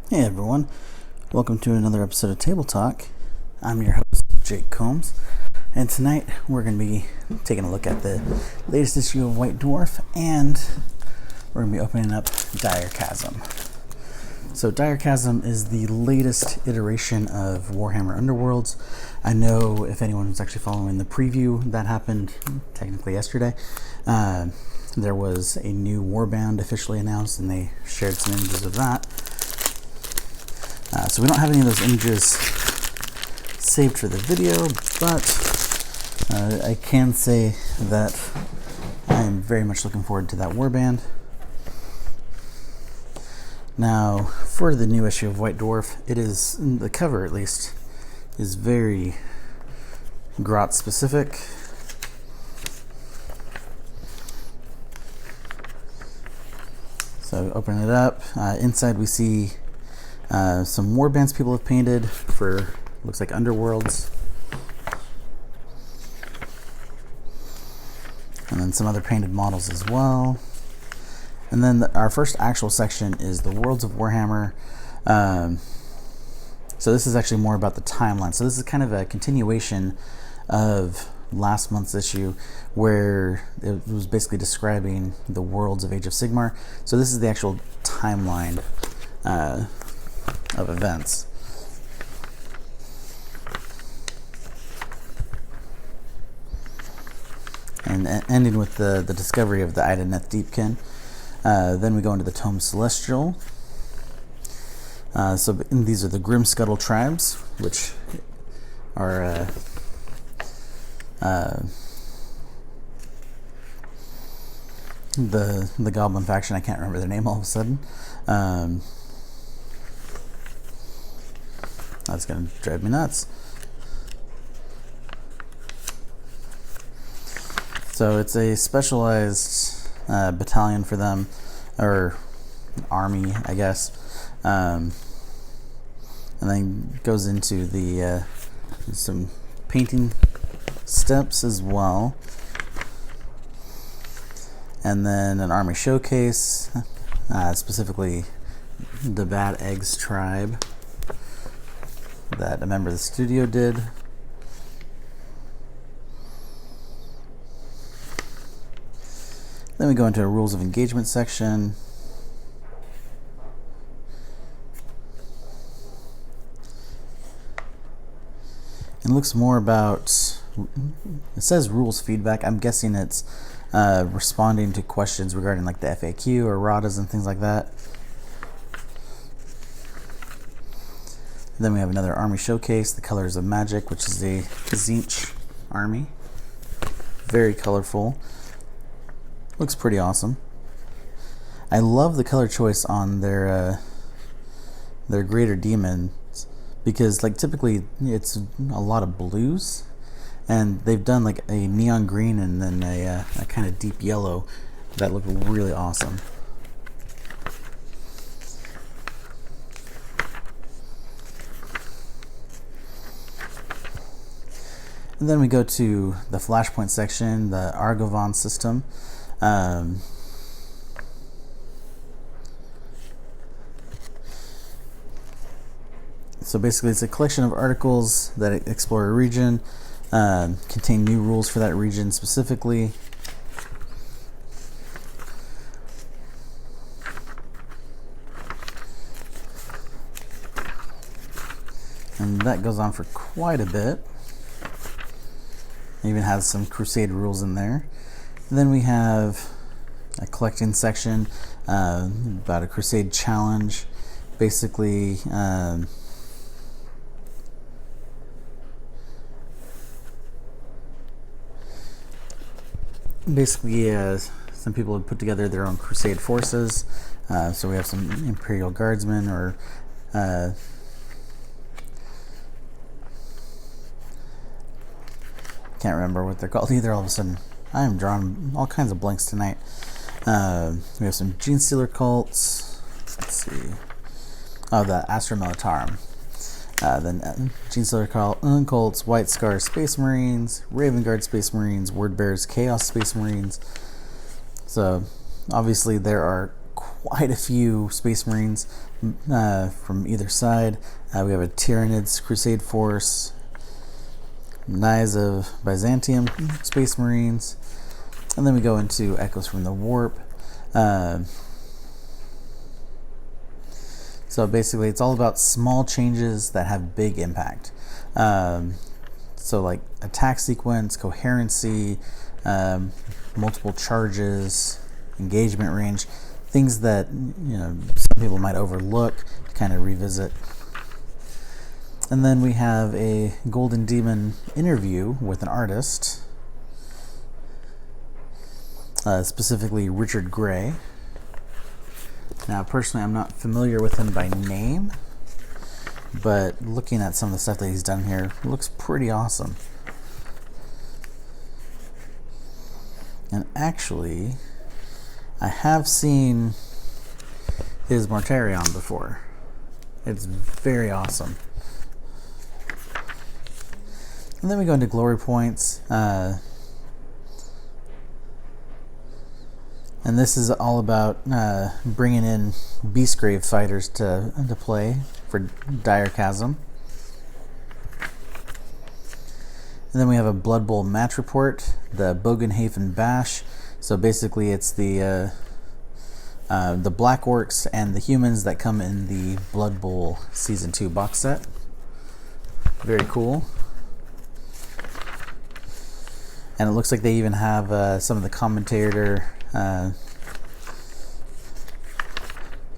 Hey everyone, welcome to another episode of Table Talk. I'm your host, Jake Combs, and tonight we're going to be taking a look at the latest issue of White Dwarf, and we're going to be opening up Direchasm. So Direchasm is the latest iteration of Warhammer Underworlds. I know if anyone was actually following the preview that happened technically yesterday, there was a new warband officially announced, and they shared some images of that. So we don't have any of those images saved for the video, but I can say that I am very much looking forward to that warband. Now, for the new issue of White Dwarf, it is, the cover at least, is very grot specific. So open it up. Inside we see some warbands people have painted for, looks like, Underworlds. And then some other painted models as well. And then our first actual section is the Worlds of Warhammer. So this is actually more about the timeline. So this is kind of a continuation of last month's issue, where it was basically describing the worlds of Age of Sigmar. So this is the actual timeline of events. And ending with the discovery of the Ideneth Deepkin. Then we go into the Tome Celestial. So these are the Grim Scuttle tribes, which are the Goblin faction. I can't remember their name all of a sudden. That's going to drive me nuts. So it's a specialized battalion for them, or army, I guess. And then goes into the some painting steps as well. And then an army showcase, specifically the Bad Eggs tribe that a member of the studio did. Then we go into a rules of engagement section. It looks more about, it says rules feedback. I'm guessing it's responding to questions regarding like the FAQ or RADAs and things like that. Then we have another army showcase, the Colors of Magic, which is a Tzeentch army. Very colorful. Looks pretty awesome. I love the color choice on their greater demons, because like typically it's a lot of blues, and they've done like a neon green and then a kind of deep yellow that look really awesome. And then we go to the Flashpoint section, the Argovan system. So basically it's a collection of articles that explore a region, contain new rules for that region specifically. And that goes on for quite a bit. It even has some Crusade rules in there. And then we have a collecting section about a Crusade challenge. Basically, some people have put together their own Crusade forces. So we have some Imperial Guardsmen, or can't remember what they're called either. All of a sudden, I am drawing all kinds of blanks tonight. We have some Gene Stealer cults. Let's see. Oh, the Astra Militarum. Then Gene Stealer cults, White Scar Space Marines, Raven Guard Space Marines, Word Bearers Chaos Space Marines. So obviously there are quite a few Space Marines from either side. We have a Tyranids Crusade Force, Knights of Byzantium Space Marines, and then we go into Echoes from the Warp. So basically it's all about small changes that have big impact. So like attack sequence, coherency, multiple charges, engagement range, things that some people might overlook to kind of revisit. And then we have a Golden Demon interview with an artist, specifically Richard Gray. Now, personally, I'm not familiar with him by name, but looking at some of the stuff that he's done here, it looks pretty awesome. And actually, I have seen his Mortarion before. It's very awesome. And then we go into glory points. And this is all about bringing in Beastgrave fighters to play for Direchasm. And then we have a Blood Bowl match report, the Bogenhafen Bash. So basically it's the Black Orcs and the humans that come in the Blood Bowl Season 2 box set. Very cool. And it looks like they even have some of the commentator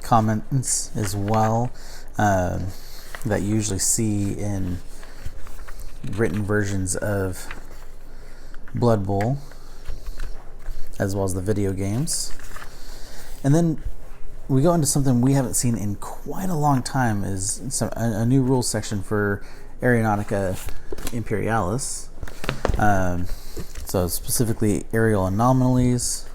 comments as well that you usually see in written versions of Blood Bowl, as well as the video games. And then we go into something we haven't seen in quite a long time, is a new rules section for Aeronautica Imperialis. So specifically aerial anomalies.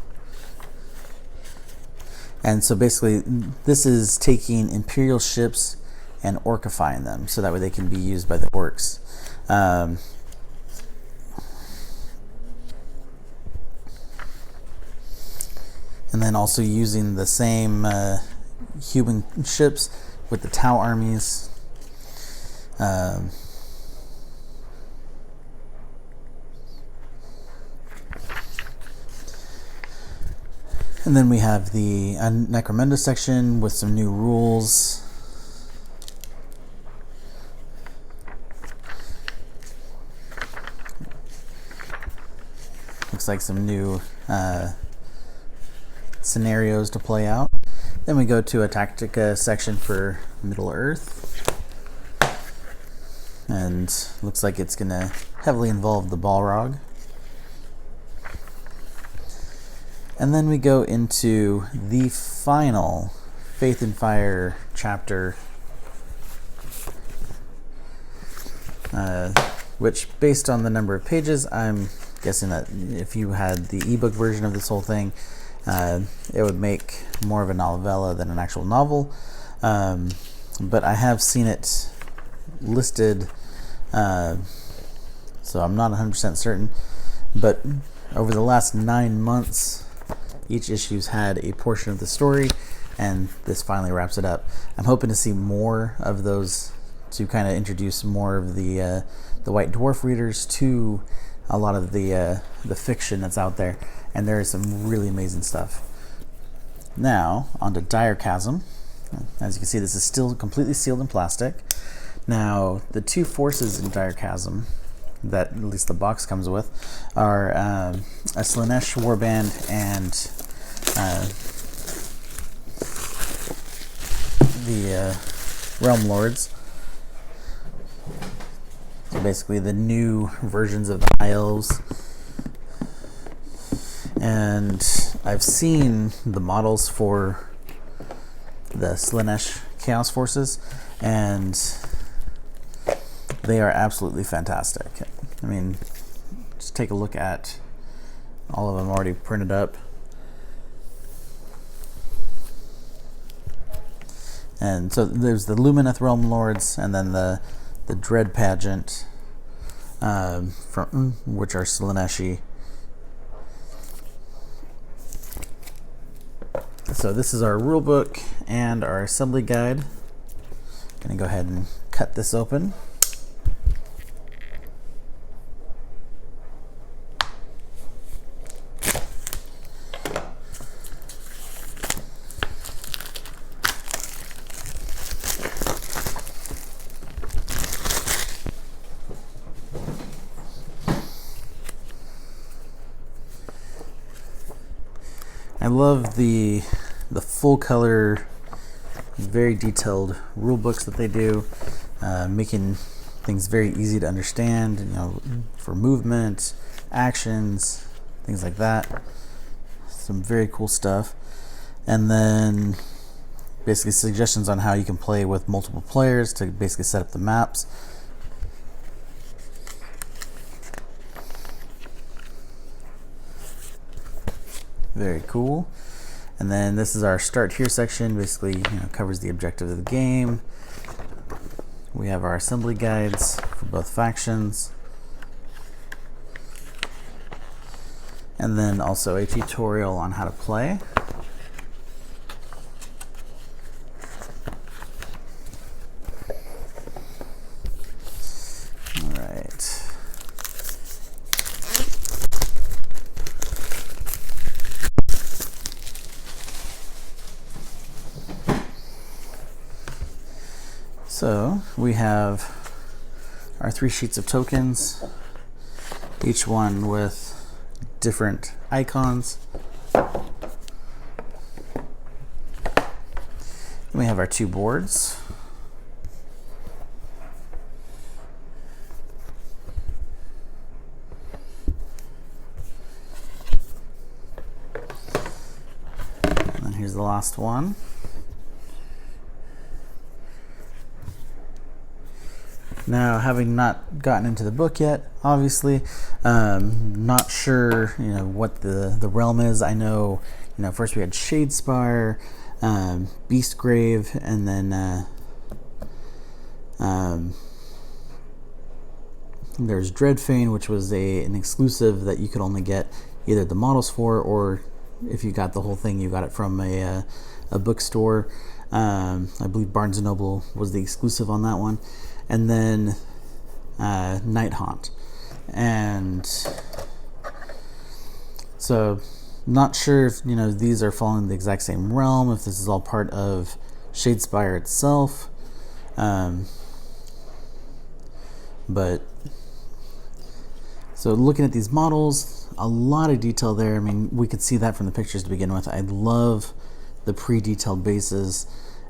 And so basically this is taking Imperial ships and orcifying them so that way they can be used by the orcs. And then also using the same human ships with the Tau armies. And then we have the Necromunda section with some new rules. Looks like some new scenarios to play out. Then we go to a Tactica section for Middle Earth. And looks like it's going to heavily involve the Balrog. And then we go into the final Faith and Fire chapter, which, based on the number of pages, I'm guessing that if you had the ebook version of this whole thing, it would make more of a novella than an actual novel. But I have seen it listed, so I'm not 100% certain. But over the last 9 months, each issue's had a portion of the story, and this finally wraps it up. I'm hoping to see more of those to kind of introduce more of the White Dwarf readers to a lot of the fiction that's out there, and there is some really amazing stuff. Now, on to Direchasm. As you can see, this is still completely sealed in plastic. Now, the two forces in Direchasm that at least the box comes with are a Slaanesh warband and the Realm Lords. So basically the new versions of the High Elves. And I've seen the models for the Slaanesh Chaos Forces, and they are absolutely fantastic. I mean, just take a look at all of them already printed up. And so there's the Lumineth Realm Lords, and then the Dread Pageant, from which are Slaaneshi. So so this is our rule book and our assembly guide. I'm gonna go ahead and cut this open. I love the full color, very detailed rule books that they do, making things very easy to understand, you know, for movement, actions, things like that. Some very cool stuff. And then basically suggestions on how you can play with multiple players to basically set up the maps. Very cool. And then this is our start here section. Basically, you know, covers the objectives of the game. We have our assembly guides for both factions. And then also a tutorial on how to play. All right. So we have our 3 sheets of tokens, each one with different icons. Then we have our 2 boards. And then here's the last one. Now, having not gotten into the book yet, obviously, not sure, you know, what the realm is. I know, you know, first we had Shadespire, Beastgrave, and then there's Dreadfane, which was an exclusive that you could only get either the models for, or if you got the whole thing, you got it from a bookstore. I believe Barnes & Noble was the exclusive on that one. And then Night Haunt. And so not sure if, you know, these are following the exact same realm, if this is all part of Shadespire itself. But so looking at these models, a lot of detail there. I mean, we could see that from the pictures to begin with. I love the pre-detailed bases.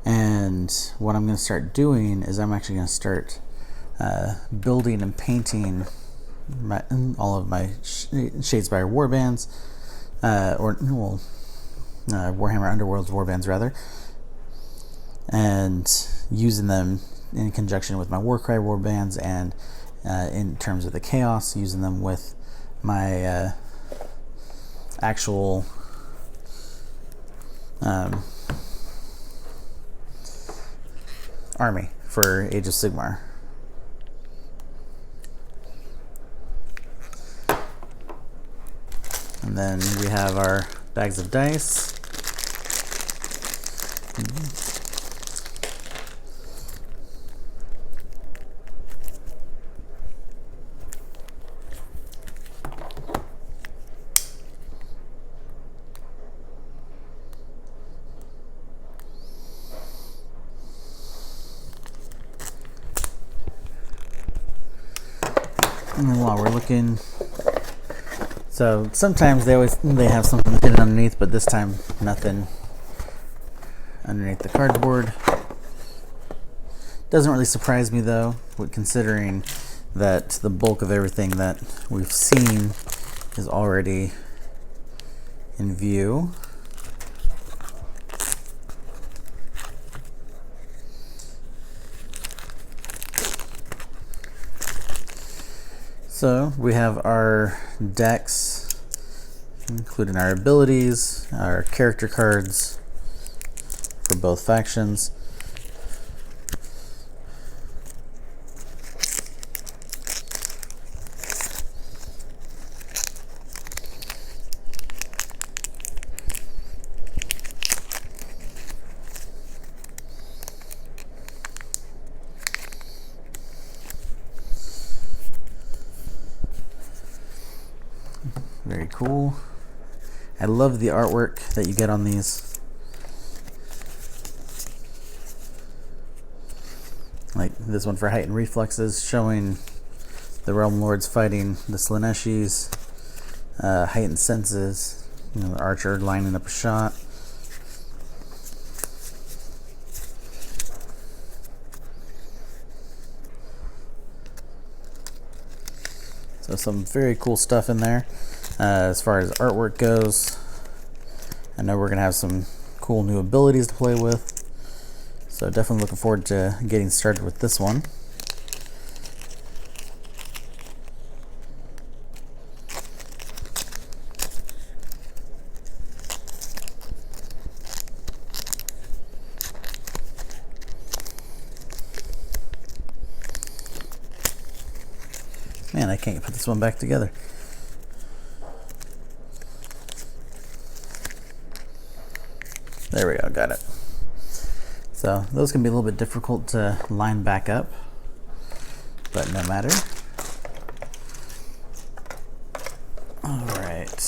And what I'm going to start doing is I'm actually going to start building and painting all of my Shadespire warbands, Warhammer Underworld's warbands rather, and using them in conjunction with my Warcry warbands, and in terms of the Chaos, using them with my actual army for Age of Sigmar. And then we have our bags of dice. And then while we're looking, so sometimes they have something hidden underneath, but this time nothing underneath the cardboard. Doesn't really surprise me though, considering that the bulk of everything that we've seen is already in view. So we have our decks, including our abilities, our character cards for both factions. cool. I love the artwork that you get on these. Like this one for heightened reflexes, showing the Realm Lords fighting the Slaneshis. Heightened senses, the archer lining up a shot. So some very cool stuff in there. As far as artwork goes, I know we're going to have some cool new abilities to play with. So definitely looking forward to getting started with this one. Man, I can't put this one back together. There we go, got it. So those can be a little bit difficult to line back up, but no matter. All right.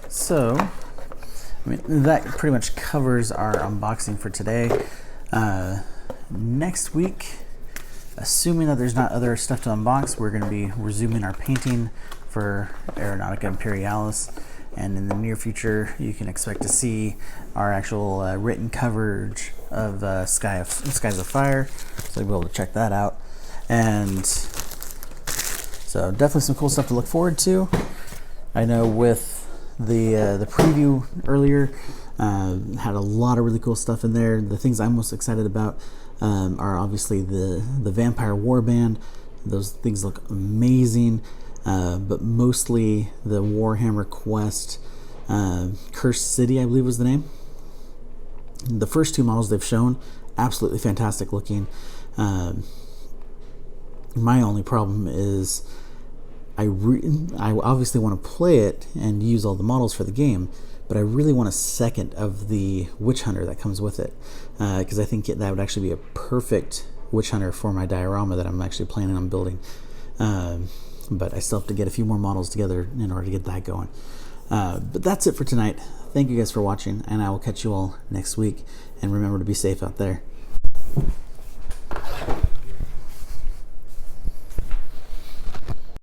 So, that pretty much covers our unboxing for today. Next week, assuming that there's not other stuff to unbox, we're going to be resuming our painting for Aeronautica Imperialis, and in the near future you can expect to see our actual written coverage of Skies of Fire, so you'll be able to check that out. And so definitely some cool stuff to look forward to. I know with the preview earlier had a lot of really cool stuff in there. The things I'm most excited about are obviously the Vampire Warband. Those things look amazing, but mostly the Warhammer Quest Cursed City, I believe was the name. The first two models they've shown, absolutely fantastic looking. My only problem is I obviously want to play it and use all the models for the game, but I really want a second of the Witch Hunter that comes with it, because I think that would actually be a perfect Witch Hunter for my diorama that I'm actually planning on building. But I still have to get a few more models together in order to get that going. But that's it for tonight. Thank you guys for watching, and I will catch you all next week. And remember to be safe out there.